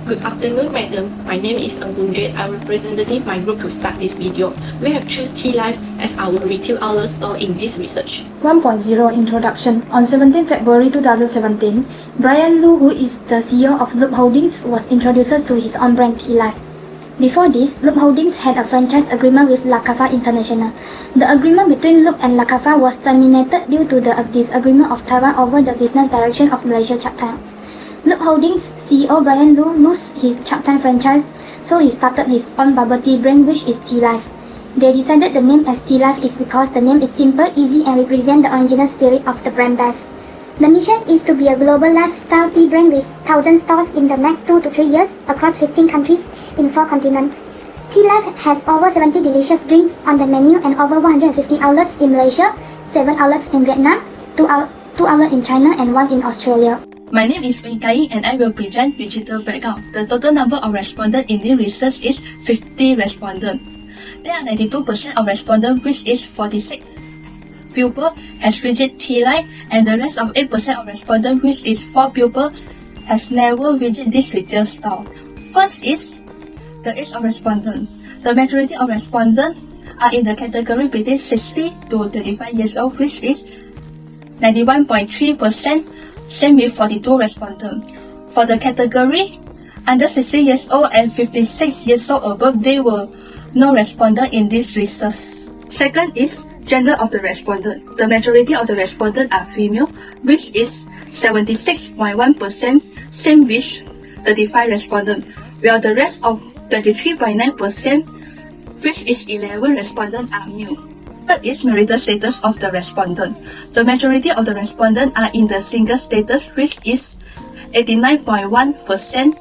Good afternoon, madam. My name is Jade. I represented my group to start this video. We have chosen Tealive as our retail outlet store in this research. 1.0 Introduction. On 17 February 2017, Brian Lu, who is the CEO of Loop Holdings, was introduced to his own brand Tealive. Before this, Loop Holdings had a franchise agreement with La Cafa International. The agreement between Loop and La Cafa was terminated due to the disagreement of Taiwan over the business direction of Malaysia chapters. Loop Holdings CEO Brian Lu lost his chapter franchise, so he started his own bubble tea brand, which is Tealive. They decided the name as Tealive is because the name is simple, easy, and represent the original spirit of the brand best. The mission is to be a global lifestyle tea brand with 1,000 stores in the next 2 to 3 years across 15 countries in 4 continents. Tealive has over 70 delicious drinks on the menu and over 150 outlets in Malaysia, 7 outlets in Vietnam, 2 outlets in China, and 1 in Australia. My name is BINTI and I will present digital breakdown. The total number of respondents in this research is 50 respondents. There are 92% of respondents, which is 46 pupils, has visited Tealive, and the rest of 8% of respondents, which is 4 pupils, has never visited this retail store. First is the age of respondents. The majority of respondents are in the category between 60 to 35 years old, which is 91.3%. Same with 42 respondents. For the category under 60 years old and 56 years old above, there were no respondents in this research. Second is gender of the respondent. The majority of the respondents are female, which is 76.1%, same with 35 respondents, while the rest of 23.9%, which is 11 respondents, are male. Third is marital status of the respondent. The majority of the respondents are in the single status, which is 89.1%,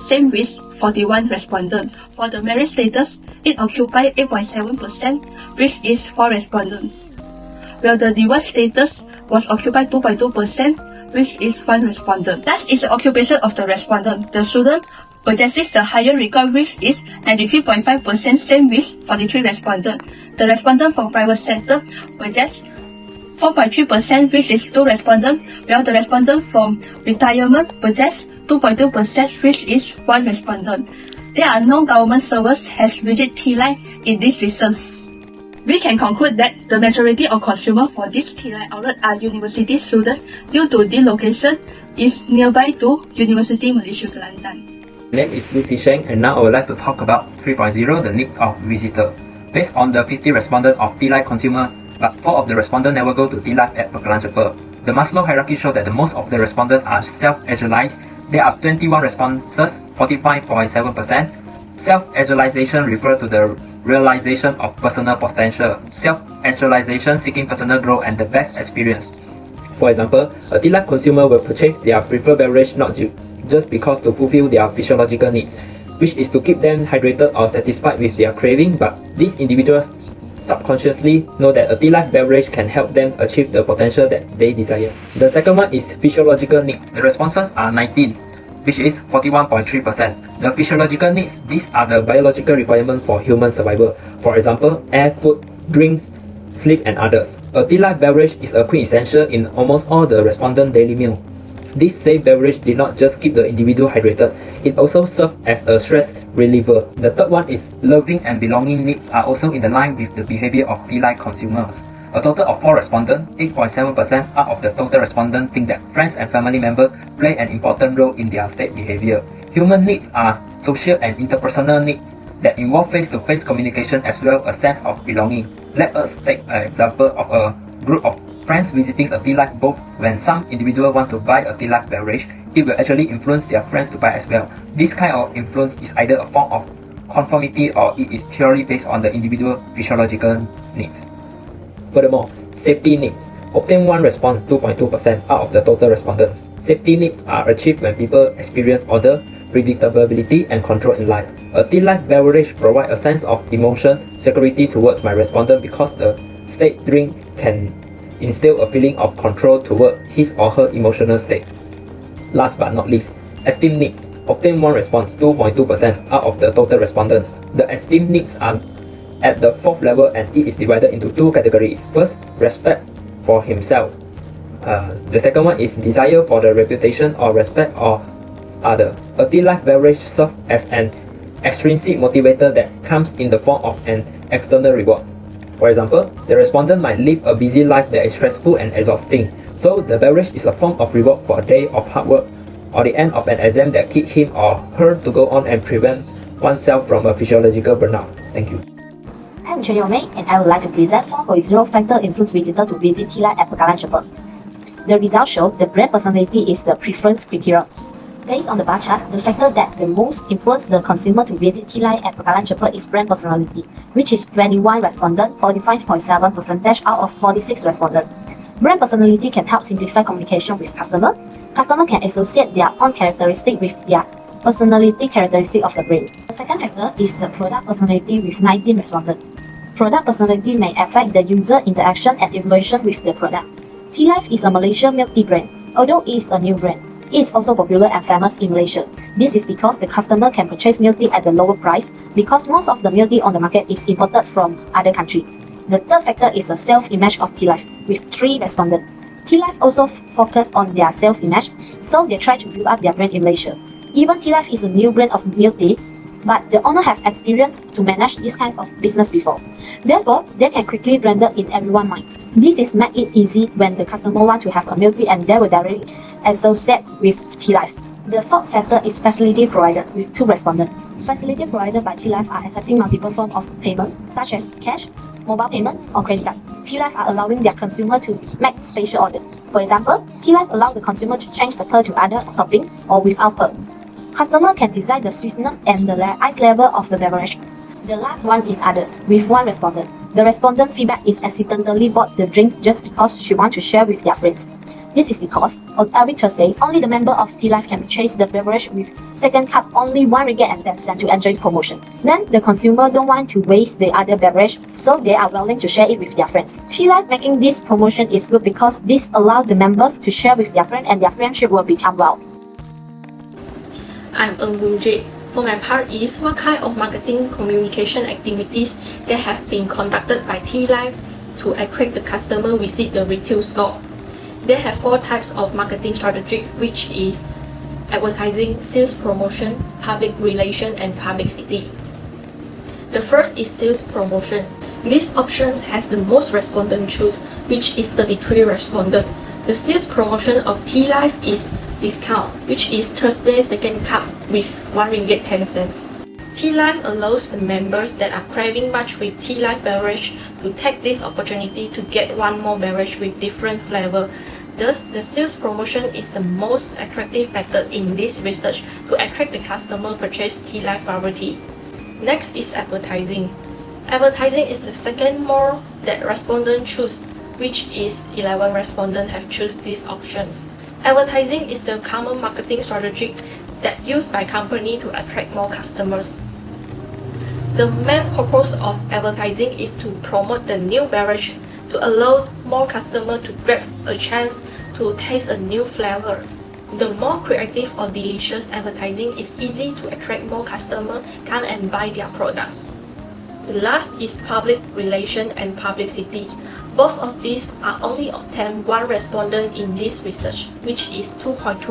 same with 41 respondents. For the married status, it occupies 8.7%, which is 4 respondents, while the divorce status was occupied 2.2%, which is 1 respondent. That is the occupation of the respondent. The student possesses the higher record, which is 93.5%, same with 43 respondents. The respondent from private sector possess 4.3%, which is 2 respondents, while the respondent from retirement possess 2.2%, which is 1 respondent. There are no government servers has visited Tealive in this research. We can conclude that the majority of consumers for this Tealive outlet are university students due to the location is nearby to University Malaysia Kelantan. My name is SHENG, and now I would like to talk about 3.0, the needs of visitor. Based on the 50 respondents of Tealive consumer, but 4 of the respondents never go to Tealive at Pengkalan, Chepa. The Maslow hierarchy shows that the most of the respondents are self-actualized. There are 21 responses, 45.7%. Self-actualization refers to the realization of personal potential. Self-actualization seeking personal growth and the best experience. For example, a Tealive consumer will purchase their preferred beverage not just because to fulfill their physiological needs, which is to keep them hydrated or satisfied with their craving, but these individuals subconsciously know that a Tealive beverage can help them achieve the potential that they desire. The second one is physiological needs. The responses are 19, which is 41.3%. The physiological needs, these are the biological requirements for human survival. For example, air, food, drinks, sleep, and others. A Tealive beverage is a quintessential in almost all the respondent daily meal. This safe beverage did not just keep the individual hydrated, it also served as a stress reliever. The third one is loving and belonging needs are also in the line with the behavior of Tealive consumers. A total of 4 respondents, 8.7% out of the total respondents think that friends and family members play an important role in their state behavior. Human needs are social and interpersonal needs that involve face-to-face communication as well as a sense of belonging. Let us take an example of a group of friends visiting a Tealive booth. When some individual want to buy a Tealive beverage, it will actually influence their friends to buy as well. This kind of influence is either a form of conformity or it is purely based on the individual physiological needs. Furthermore, safety needs. Obtain 1 response, 2.2% out of the total respondents. Safety needs are achieved when people experience order, predictability, and control in life. A Tealive beverage provides a sense of emotion, security towards my respondent because the state drink can instill a feeling of control toward his or her emotional state. Last but not least, esteem needs. Obtain 1 response, 2.2% out of the total respondents. The esteem needs are at the 4th level and it is divided into 2 categories. First, respect for himself. The second one is desire for the reputation or respect or other. A Tealive beverage serves as an extrinsic motivator that comes in the form of an external reward. For example, the respondent might live a busy life that is stressful and exhausting, so the beverage is a form of reward for a day of hard work or the end of an exam that keeps him or her to go on and prevent oneself from a physiological burnout. Thank you. I'm Chepa, and I would like to present 4.0 factor influence visitor to visit Tealive at Pengkalan, Chepa. The results show the brand personality is the preference criteria. Based on the bar chart, the factor that the most influence the consumer to visit Tealive at Pengkalan, Chepa is brand personality, which is 21 respondent, 45.7% out of 46 respondent. Brand personality can help simplify communication with customer. Customer can associate their own characteristic with their personality characteristic of the brand. The second factor is the product personality with 19 respondents. Product personality may affect the user interaction and evaluation with the product. Tealive is a Malaysian milk tea brand. Although it is a new brand, it is also popular and famous in Malaysia. This is because the customer can purchase milk tea at a lower price because most of the milk tea on the market is imported from other countries. The third factor is the self-image of Tealive with 3 respondents. Tealive also focus on their self-image, so they try to build up their brand in Malaysia. Even Tealive is a new brand of milk tea, but the owner have experience to manage this kind of business before. Therefore, they can quickly brand it in everyone's mind. This is make it easy when the customer want to have a milk tea and they will directly associate with Tealive. The fourth factor is facility provided with 2 respondents. Facility provided by Tealive are accepting multiple forms of payment, such as cash, mobile payment, or credit card. Tealive are allowing their consumer to make special orders. For example, Tealive allow the consumer to change the pearl to other topping or without pearl. Customer can decide the sweetness and the ice level of the beverage. The last one is others, with 1 respondent. The respondent feedback is accidentally bought the drink just because she wants to share with their friends. This is because on every Thursday, only the member of Tealive can purchase the beverage with second cup only 1 ringgit and 10 cents to enjoy the promotion. Then the consumer don't want to waste the other beverage, so they are willing to share it with their friends. Tealive making this promotion is good because this allows the members to share with their friends and their friendship will become well. I'm Jade. For my part is what kind of marketing communication activities that have been conducted by Tealive to attract the customer visit the retail store. They have 4 types of marketing strategy, which is advertising, sales promotion, public relation, and publicity. The first is sales promotion. This option has the most respondent choose, which is 33 respondent. The sales promotion of Tealive is discount, which is Thursday second cup with 1 ringgit 10 cents. Tealive allows the members that are craving much with Tealive beverage to take this opportunity to get 1 more beverage with different flavor. Thus, the sales promotion is the most attractive factor in this research to attract the customer purchase Tealive variety. Next is advertising. Advertising is the second more that respondents choose, which is 11 respondents have choose these options. Advertising is the common marketing strategy that used by company to attract more customers. The main purpose of advertising is to promote the new beverage to allow more customers to grab a chance to taste a new flavor. The more creative or delicious advertising is easy to attract more customers come and buy their products. The last is public relation and publicity. Both of these are only obtained 1 respondent in this research, which is 2.2%.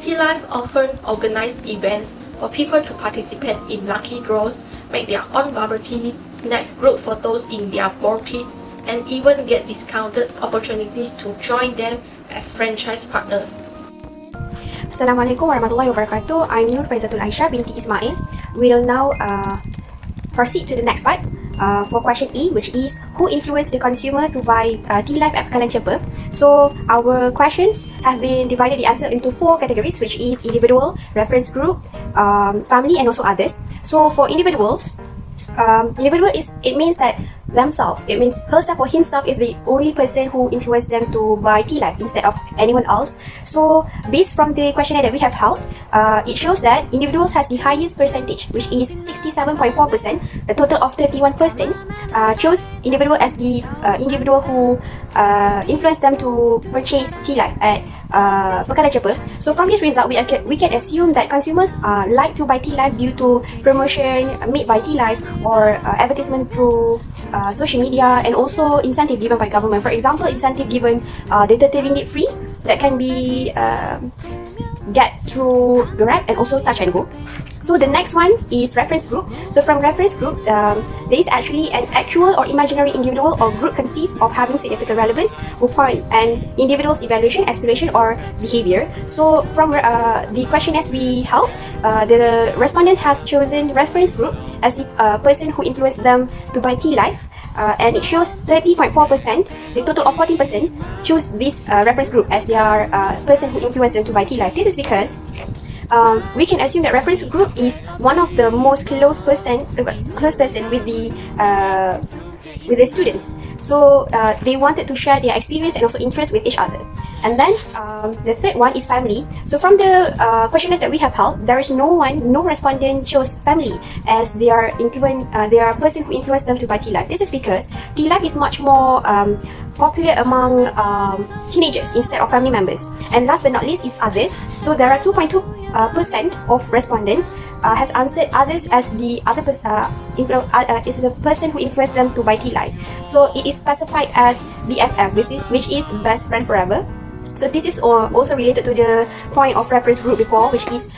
Tealive often organize events for people to participate in lucky draws, make their own bubble tea, snap group photos in their board pit, and even get discounted opportunities to join them as franchise partners. Assalamualaikum warahmatullahi wabarakatuh. I'm NURFARINA BINTI ISMAIL. We'll now proceed to the next part for question E, which is who influenced the consumer to buy Tealive at Pengkalan, Chepa. So our questions have been divided the answer into 4 categories, which is individual, reference group, family, and also others. So for individuals, it means that themselves. It means herself or himself is the only person who influenced them to buy Tealive instead of anyone else. So based from the questionnaire that we have held, it shows that individuals has the highest percentage, which is 67.4%. The total of 31% chose individual as the individual who influenced them to purchase Tealive at Pengkalan, Chepa. So from this result, we can assume that consumers like to buy Tealive due to promotion made by Tealive or advertisement through social media, and also incentive given by government. For example, incentive given the 30 ringgit free that can be get through Grab and also Touch and Go. So the next one is reference group. So from reference group, there is actually an actual or imaginary individual or group conceived of having significant relevance upon an individual's evaluation, aspiration, or behavior. So from the questionnaires we held, the respondent has chosen reference group as the person who influenced them to buy Tealive. And it shows 30.4%, the total of 14% choose this reference group as their person who influenced them to buy Tealive. This is because we can assume that reference group is one of the most close person with the students. So they wanted to share their experience and also interest with each other. And then the third one is family. So from the questionnaires that we have held, there is no respondent chose family as their person who influenced them to buy Tealive. This is because Tealive is much more popular among teenagers instead of family members. And last but not least is others. So there are 2.2% of respondents has answered others as the other is the person who influenced them to buy Tealive. So it is specified as BFF, which is best friend forever. So this is also related to the point of reference group before, which is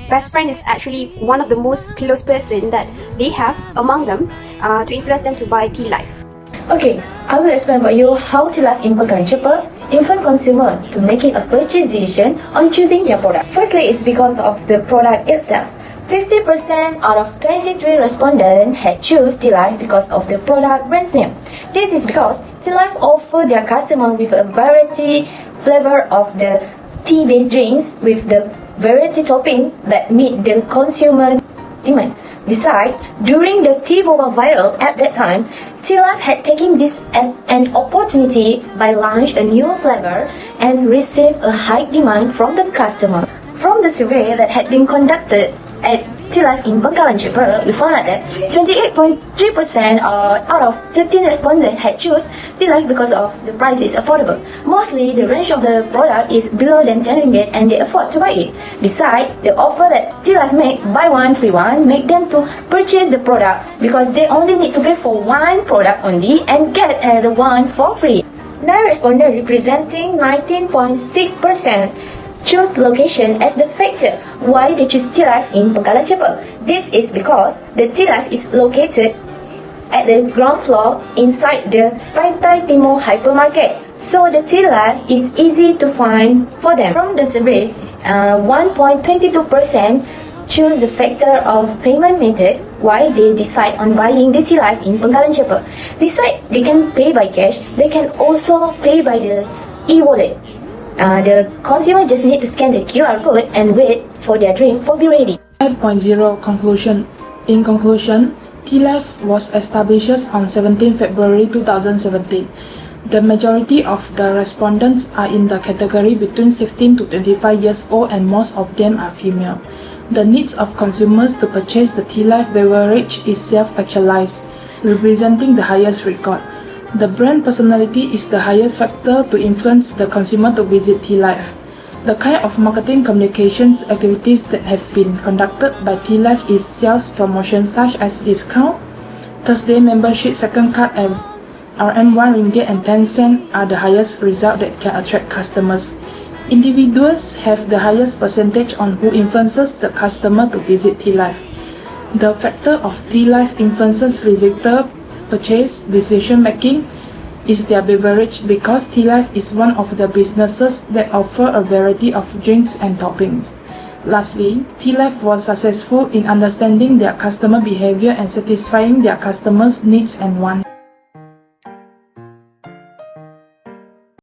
best friend is actually one of the most close person that they have among them to influence them to buy Tealive. Okay, I will explain about you how Tealive in Pengkalan Chepa influence consumer to making a purchase decision on choosing their product. Firstly, it's because of the product itself. 50% out of 23 respondents had choose Tealive because of the product brand name. This is because Tealive offer their customer with a variety flavor of the tea-based drinks with the variety topping that meet the consumer demand. Besides, during the tea boba viral at that time, Tealive had taken this as an opportunity by launch a new flavor and received a high demand from the customer. From the survey that had been conducted at Tealive in Pengkalan Chepa, we found out that 28.3% out of 13 respondents had choose Tealive because of the price is affordable. Mostly, the range of the product is below than 10 ringgit and they afford to buy it. Besides, the offer that Tealive make, buy one free one, make them to purchase the product because they only need to pay for one product only and get another one for free. 9 respondents representing 19.6% choose location as the factor why they choose Tealive in Pengkalan Chepa. This is because the Tealive is located at the ground floor inside the Pantai Timur hypermarket, so the Tealive is easy to find for them. From the survey, 1.22% choose the factor of payment method why they decide on buying the Tealive in Pengkalan Chepa. Besides, they can pay by cash, they can also pay by the e-wallet. The consumer just need to scan the QR code and wait for their drink to be ready. 5.0 Conclusion. In conclusion, Tealive was established on 17 February 2017. The majority of the respondents are in the category between 16 to 25 years old and most of them are female. The needs of consumers to purchase the Tealive beverage is self-actualized, representing the highest record. The brand personality is the highest factor to influence the consumer to visit Tealive. The kind of marketing communications activities that have been conducted by Tealive is sales promotion such as discount, Thursday membership second card and RM 1 ringgit and 10 cents are the highest result that can attract customers. Individuals have the highest percentage on who influences the customer to visit Tealive. The factor of Tealive influences visitor purchase decision making is their beverage because Tealive is one of the businesses that offer a variety of drinks and toppings. Lastly, Tealive was successful in understanding their customer behavior and satisfying their customers' needs and wants.